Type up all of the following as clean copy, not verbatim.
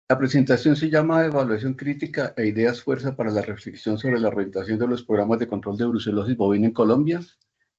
La presentación se llama Evaluación crítica e ideas fuerza para la reflexión sobre la orientación de los programas de control de brucelosis bovina en Colombia.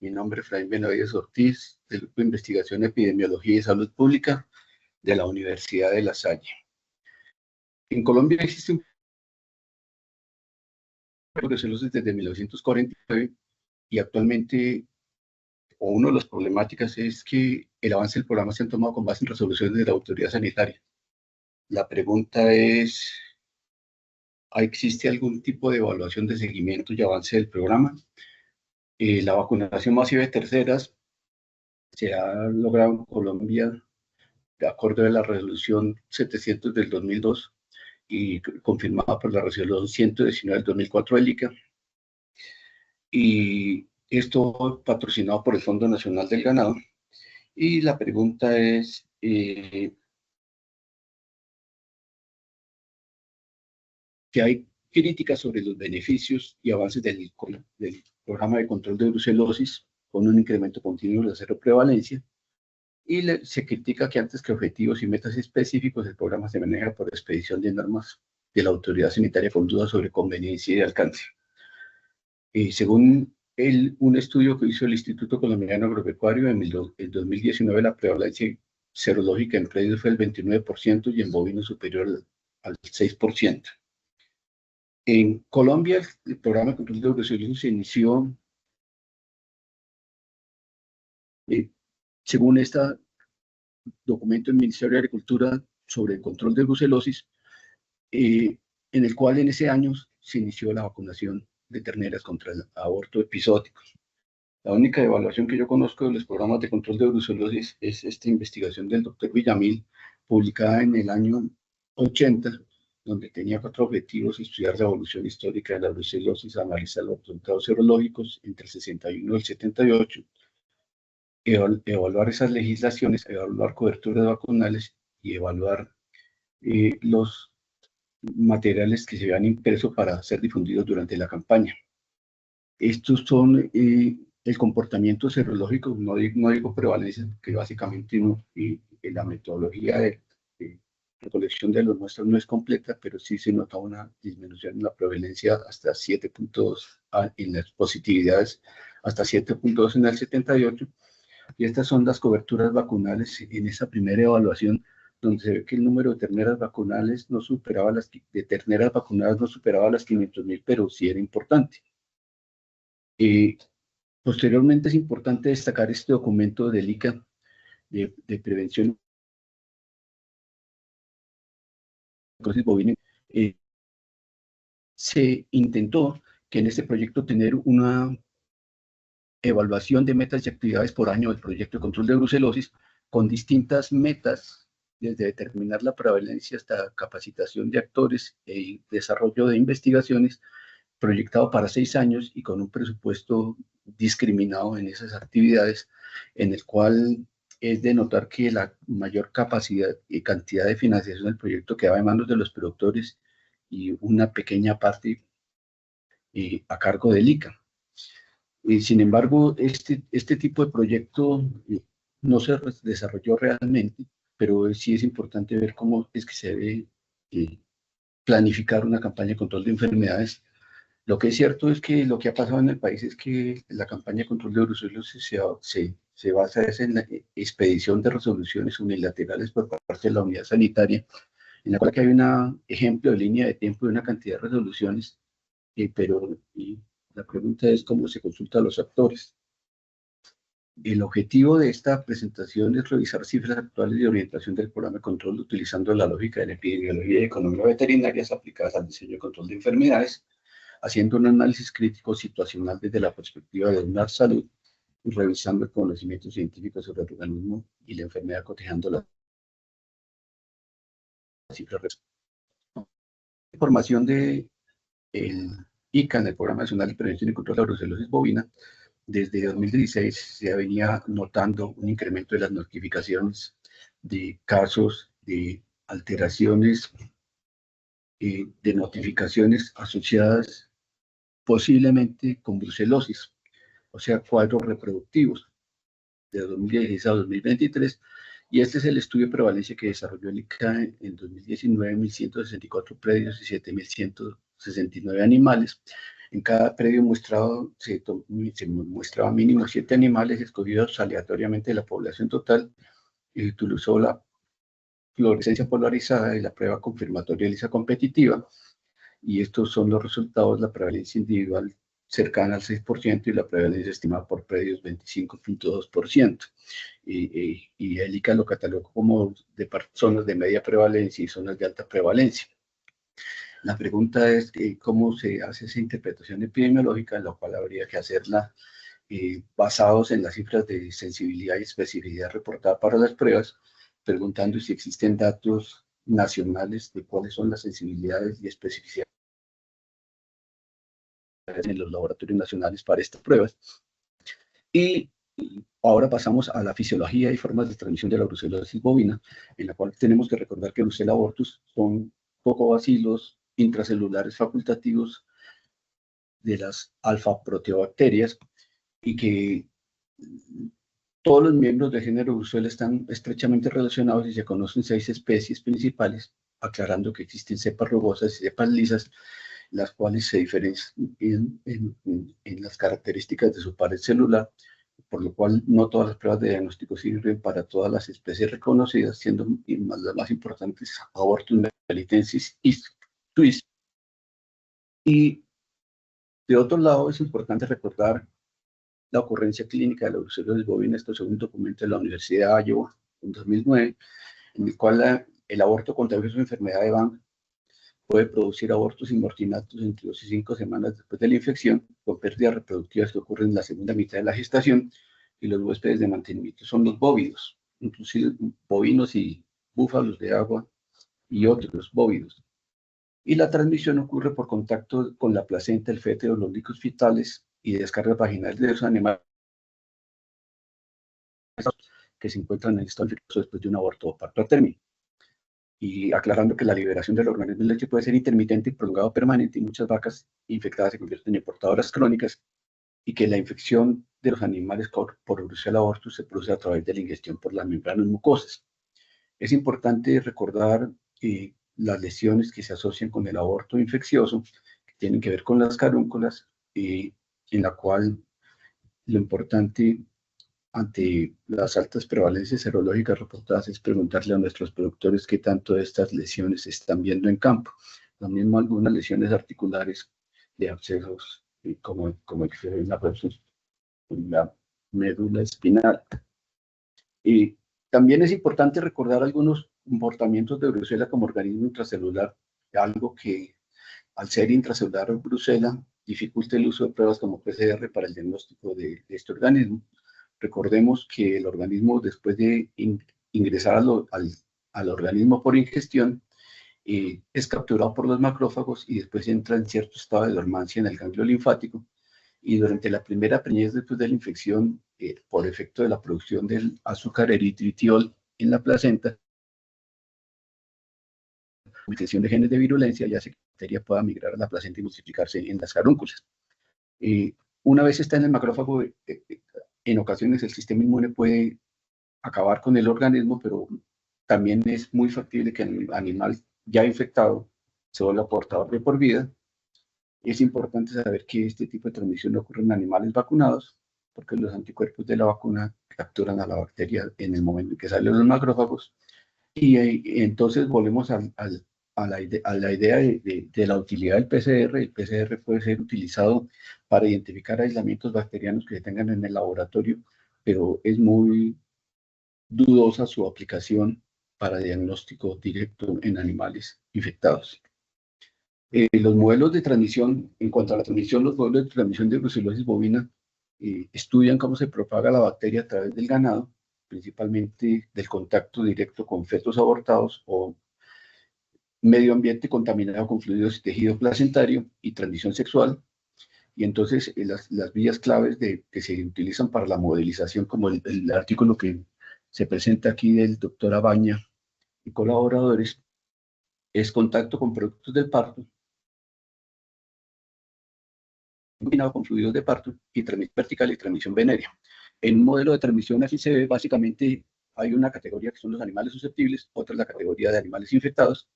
Mi nombre es Efraín Benavides Ortiz, del Grupo de Investigación Epidemiología y Salud Pública de la Universidad de La Salle. En Colombia existe un programa de brucelosis desde 1949 y actualmente uno de las problemáticas es que el avance del programa se han tomado con base en resoluciones de la autoridad sanitaria. La pregunta es, ¿existe algún tipo de evaluación de seguimiento y avance del programa? La vacunación masiva de terceras se ha logrado en Colombia de acuerdo a la resolución 700 del 2002 y confirmada por la resolución 119 del 2004 del ICA. Y esto patrocinado por el Fondo Nacional del Ganado. Y la pregunta es, que hay críticas sobre los beneficios y avances del programa de control de brucelosis con un incremento continuo de cero prevalencia, y se critica que antes que objetivos y metas específicos, el programa se maneja por expedición de normas de la autoridad sanitaria con dudas sobre conveniencia y alcance. Según un estudio que hizo el Instituto Colombiano Agropecuario, en el 2019 la prevalencia serológica en predios fue el 29% y en bovinos superior al 6%. En Colombia, el programa de control de brucelosis se inició, según este documento del Ministerio de Agricultura sobre el control de brucelosis, en el cual en ese año se inició la vacunación de terneras contra el aborto episódico. La única evaluación que yo conozco de los programas de control de brucelosis es esta investigación del doctor Villamil, publicada en el año 80, donde tenía 4 objetivos: estudiar la evolución histórica de la brucelosis, analizar los resultados serológicos entre el 61 y el 78, evaluar esas legislaciones, evaluar coberturas vacunales y evaluar los materiales que se habían impreso para ser difundidos durante la campaña. Estos son el comportamiento serológico, no digo prevalencia, que básicamente la metodología de recolección de los muestras no es completa, pero sí se nota una disminución en la prevalencia hasta 7.2 en las positividades, hasta 7.2 en el 78, y estas son las coberturas vacunales en esa primera evaluación, donde se ve que el número de terneras vacunales no superaba terneras vacunadas no superaba las 500.000, pero sí era importante. Posteriormente es importante destacar este documento del ICA de prevención de bovina. Se intentó que en este proyecto tener una evaluación de metas y actividades por año del proyecto de control de brucelosis, con distintas metas, desde determinar la prevalencia hasta capacitación de actores y desarrollo de investigaciones, proyectado para 6 años y con un presupuesto discriminado en esas actividades, en el cual es de notar que la mayor capacidad y cantidad de financiación del proyecto quedaba en manos de los productores y una pequeña parte a cargo del ICA. Sin embargo, este tipo de proyecto no se desarrolló realmente, pero sí es importante ver cómo es que se debe planificar una campaña de control de enfermedades. Lo que es cierto es que lo que ha pasado en el país es que la campaña de control de brucelosis se basa en la expedición de resoluciones unilaterales por parte de la unidad sanitaria, en la cual hay un ejemplo de línea de tiempo de una cantidad de resoluciones, pero la pregunta es cómo se consulta a los actores. El objetivo de esta presentación es revisar cifras actuales de orientación del programa de control utilizando la lógica de la epidemiología y economía veterinarias aplicadas al diseño de control de enfermedades, haciendo un análisis crítico situacional desde la perspectiva de una salud y revisando el conocimiento científico sobre el organismo y la enfermedad, cotejando las cifras. Información de el ICA, en el Programa Nacional de Prevención y Control de la Brucelosis Bovina. Desde 2016 se venía notando un incremento de las notificaciones de casos de alteraciones, de notificaciones asociadas posiblemente con brucelosis, o sea, cuadros reproductivos de 2016 a 2023, Y este es el estudio de prevalencia que desarrolló el ICA en 2019, 1.164 predios y 7.169 animales. En cada predio se muestraba mínimo 7 animales escogidos aleatoriamente de la población total y utilizó la fluorescencia polarizada y la prueba confirmatoria lisa competitiva. Y estos son los resultados: la prevalencia individual cercana al 6% y la prevalencia estimada por predios 25.2%. Y el ICA lo catalogó como de zonas de media prevalencia y zonas de alta prevalencia. La pregunta es cómo se hace esa interpretación epidemiológica, en la cual habría que hacerla basados en las cifras de sensibilidad y especificidad reportadas para las pruebas, preguntando si existen datos nacionales de cuáles son las sensibilidades y especificidades en los laboratorios nacionales para estas pruebas. Y ahora pasamos a la fisiología y formas de transmisión de la brucelosis bovina, en la cual tenemos que recordar que Brucella abortus son focobacilos intracelulares facultativos de las alfa-proteobacterias, y que todos los miembros del género Brucella están estrechamente relacionados y se conocen 6 especies principales, aclarando que existen cepas rugosas y cepas lisas, las cuales se diferencian en las características de su pared celular, por lo cual no todas las pruebas de diagnóstico sirven para todas las especies reconocidas, siendo las más importantes Abortus melitensis y Twist. Y de otro lado, es importante recordar la ocurrencia clínica de la brucelosis bovina. Esto según un documento de la Universidad de Iowa en 2009, en el cual el aborto contagioso de enfermedad de Van puede producir abortos inordinatos entre 2 y 5 semanas después de la infección, con pérdidas reproductivas que ocurren en la segunda mitad de la gestación, y los huéspedes de mantenimiento son los bóvidos, inclusive bovinos y búfalos de agua y otros bóvidos. Y la transmisión ocurre por contacto con la placenta, el feto, los líquidos fetales y descargas vaginales de los animales que se encuentran en estado infeccioso después de un aborto o parto a término. Y aclarando que la liberación del organismo de leche puede ser intermitente y prolongado permanente, y muchas vacas infectadas se convierten en portadoras crónicas, y que la infección de los animales por Brucella abortus se produce a través de la ingestión por las membranas mucosas. Es importante recordar las lesiones que se asocian con el aborto infeccioso, que tienen que ver con las carúnculas, en la cual lo importante ante las altas prevalencias serológicas reportadas es preguntarle a nuestros productores qué tanto de estas lesiones se están viendo en campo. Lo mismo algunas lesiones articulares de abscesos, como en la médula espinal. Y también es importante recordar algunos comportamientos de Brucella como organismo intracelular, algo que al ser intracelular Brucella dificulta el uso de pruebas como PCR para el diagnóstico de este organismo. Recordemos que el organismo, después de ingresar al organismo por ingestión, es capturado por los macrófagos y después entra en cierto estado de dormancia en el ganglio linfático, y durante la primera preñez después de la infección, por efecto de la producción del azúcar eritritiol en la placenta, mutación de genes de virulencia, ya hace que la bacteria pueda migrar a la placenta y multiplicarse en las carúnculas. Una vez está en el macrófago, en ocasiones el sistema inmune puede acabar con el organismo, pero también es muy factible que el animal ya infectado se vuelva portador de por vida. Es importante saber que este tipo de transmisión no ocurre en animales vacunados, porque los anticuerpos de la vacuna capturan a la bacteria en el momento en que salen los macrófagos. Y entonces volvemos a la idea de la utilidad del PCR. El PCR puede ser utilizado para identificar aislamientos bacterianos que se tengan en el laboratorio, pero es muy dudosa su aplicación para diagnóstico directo en animales infectados. Los modelos de transmisión, en cuanto a la transmisión, los modelos de transmisión de brucelosis bovina estudian cómo se propaga la bacteria a través del ganado, principalmente del contacto directo con fetos abortados o medio ambiente contaminado con fluidos y tejido placentario, y transmisión sexual. Y entonces las vías claves que se utilizan para la modelización, como el artículo que se presenta aquí del doctor Abaña y colaboradores, es contacto con productos del parto, combinado con fluidos de parto, y transmisión vertical y transmisión venérea. En un modelo de transmisión así se ve básicamente hay una categoría que son los animales susceptibles, otra es la categoría de animales infectados,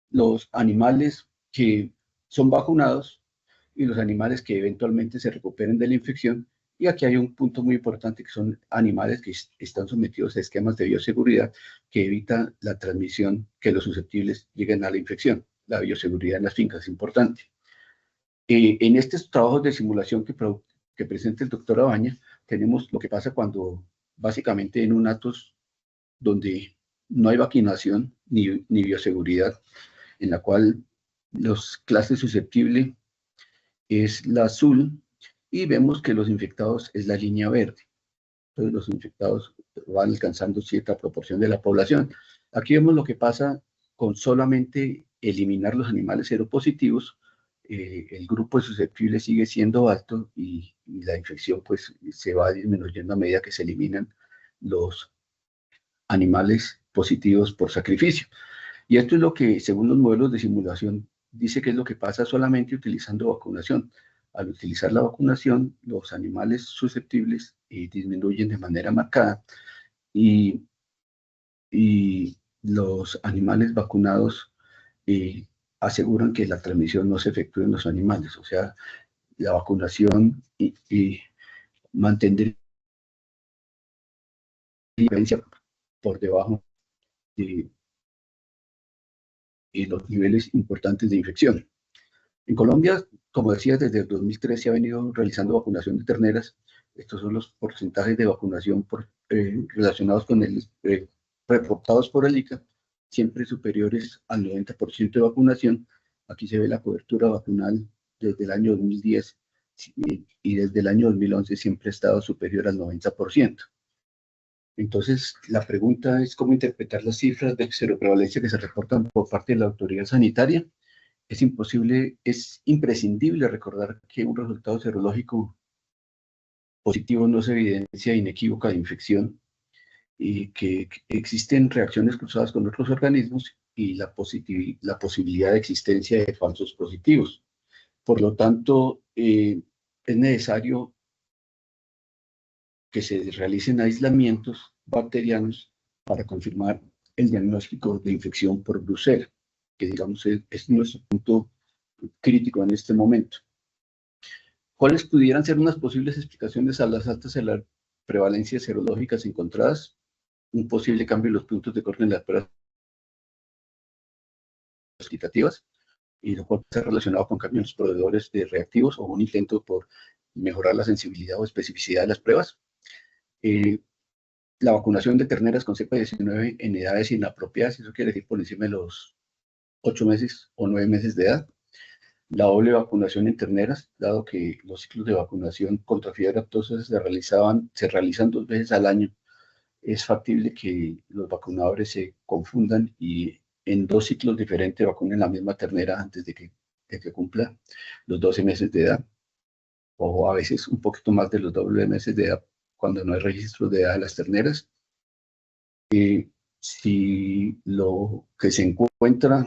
los animales que son vacunados y los animales que eventualmente se recuperen de la infección. Y aquí hay un punto muy importante que son animales que están sometidos a esquemas de bioseguridad que evitan la transmisión, que los susceptibles lleguen a la infección. La bioseguridad en las fincas es importante. En estos trabajos de simulación que presenta el doctor Abaña, tenemos lo que pasa cuando básicamente en un atos donde no hay vacunación ni bioseguridad, en la cual los clases susceptibles es la azul y vemos que los infectados es la línea verde. Entonces los infectados van alcanzando cierta proporción de la población. Aquí vemos lo que pasa con solamente eliminar los animales seropositivos. El grupo de susceptibles sigue siendo alto y la infección pues se va disminuyendo a medida que se eliminan los animales positivos por sacrificio. Y esto es lo que, según los modelos de simulación, dice que es lo que pasa solamente utilizando vacunación. Al utilizar la vacunación, los animales susceptibles disminuyen de manera marcada y los animales vacunados aseguran que la transmisión no se efectúe en los animales. O sea, la vacunación y mantendría la diferencia por debajo de los niveles importantes de infección. En Colombia, como decía, desde el 2003 se ha venido realizando vacunación de terneras. Estos son los porcentajes de vacunación relacionados con reportados por el ICA, siempre superiores al 90% de vacunación. Aquí se ve la cobertura vacunal desde el año 2010 y desde el año 2011 siempre ha estado superior al 90%. Entonces, la pregunta es cómo interpretar las cifras de seroprevalencia que se reportan por parte de la autoridad sanitaria. Es imprescindible recordar que un resultado serológico positivo no es evidencia inequívoca de infección y que existen reacciones cruzadas con otros organismos y la posibilidad de existencia de falsos positivos. Por lo tanto, es necesario que se realicen aislamientos bacterianos para confirmar el diagnóstico de infección por brucela, que digamos es nuestro punto crítico en este momento. ¿Cuáles pudieran ser unas posibles explicaciones a las altas prevalencias serológicas encontradas? Un posible cambio en los puntos de corte en las pruebas cuantitativas, y lo cual está relacionado con cambios en los proveedores de reactivos o un intento por mejorar la sensibilidad o especificidad de las pruebas. La vacunación de terneras con cepa 19 en edades inapropiadas, eso quiere decir por encima de los 8 meses o 9 meses de edad. La doble vacunación en terneras, dado que los ciclos de vacunación contra fiebre aftosa se realizan 2 veces al año, es factible que los vacunadores se confundan y en 2 ciclos diferentes vacunen la misma ternera antes de que cumpla los 12 meses de edad, o a veces un poquito más de los doble meses de edad cuando no hay registro de edad de las terneras. Si lo que se encuentra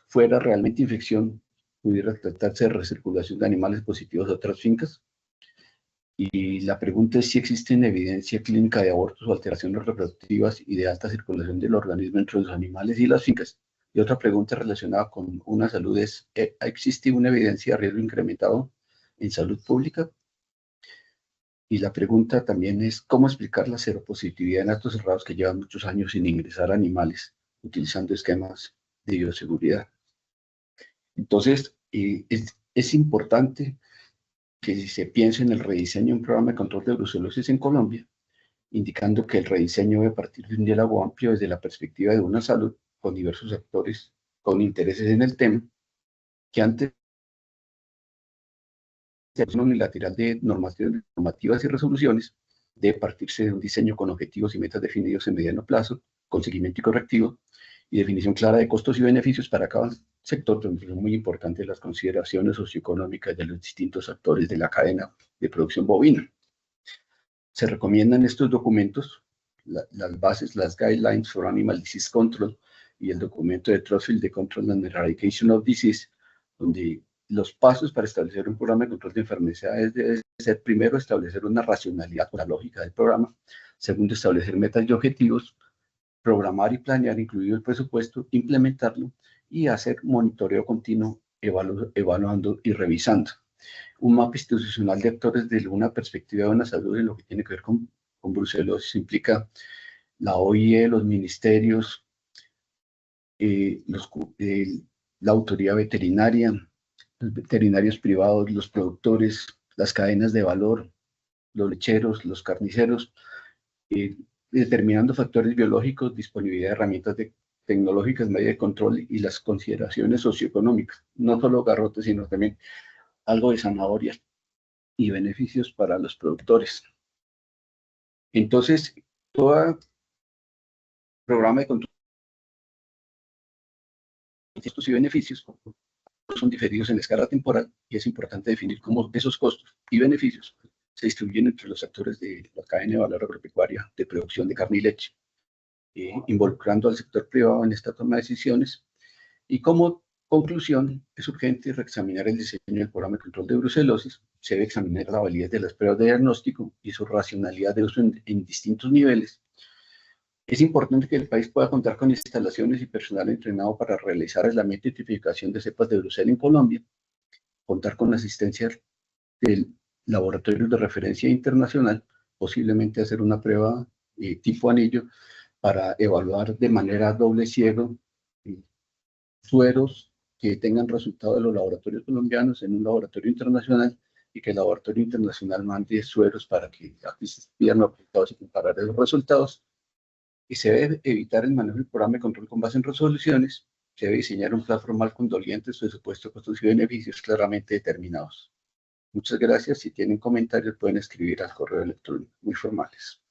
fuera realmente infección, pudiera tratarse de recirculación de animales positivos a otras fincas. Y la pregunta es si existe evidencia clínica de abortos o alteraciones reproductivas y de alta circulación del organismo entre los animales y las fincas. Y otra pregunta relacionada con una salud es, ¿existe una evidencia de riesgo incrementado en salud pública? Y la pregunta también es, ¿cómo explicar la seropositividad en actos cerrados que llevan muchos años sin ingresar animales, utilizando esquemas de bioseguridad? Entonces, es importante que se piense en el rediseño de un programa de control de brucelosis en Colombia, indicando que el rediseño debe partir de un diálogo amplio desde la perspectiva de una salud con diversos actores con intereses en el tema, que antes de acción unilateral de normativas y resoluciones, debe partirse de un diseño con objetivos y metas definidos en mediano plazo, con seguimiento y correctivo, y definición clara de costos y beneficios para cada sector, donde son muy importantes las consideraciones socioeconómicas de los distintos actores de la cadena de producción bovina. Se recomiendan estos documentos, las bases, las Guidelines for Animal Disease Control y el documento de Trust Field de Control and Eradication of Disease, donde los pasos para establecer un programa de control de enfermedades ser, primero, establecer una racionalidad con la lógica del programa. Segundo, establecer metas y objetivos, programar y planear, incluido el presupuesto, implementarlo y hacer monitoreo continuo, evaluando y revisando. Un mapa institucional de actores desde una perspectiva de una salud en lo que tiene que ver con brucelosis implica la OIE, los ministerios, la autoridad veterinaria, los veterinarios privados, los productores, las cadenas de valor, los lecheros, los carniceros, determinando factores biológicos, disponibilidad de herramientas tecnológicas, medios de control y las consideraciones socioeconómicas. No solo garrotes, sino también algo de zanahoria y beneficios para los productores. Entonces, todo programa de control de costos y beneficios son diferidos en escala temporal y es importante definir cómo esos costos y beneficios se distribuyen entre los actores de la cadena de valor agropecuaria de producción de carne y leche, involucrando al sector privado en esta toma de decisiones. Y como conclusión, es urgente reexaminar el diseño del programa de control de brucelosis. Se debe examinar la validez de las pruebas de diagnóstico y su racionalidad de uso en distintos niveles. Es importante que el país pueda contar con instalaciones y personal entrenado para realizar aislamiento y identificación de cepas de brucela en Colombia, contar con la asistencia del laboratorio de referencia internacional, posiblemente hacer una prueba tipo anillo para evaluar de manera doble ciego sueros que tengan resultado de los laboratorios colombianos en un laboratorio internacional y que el laboratorio internacional mande sueros para que aquí se pidan los resultados y comparar los resultados. Y se debe evitar el manejo del programa de control con base en resoluciones. Se debe diseñar un plan formal con dolientes, presupuesto, costos y beneficios claramente determinados. Muchas gracias. Si tienen comentarios pueden escribir al correo electrónico, muy formales.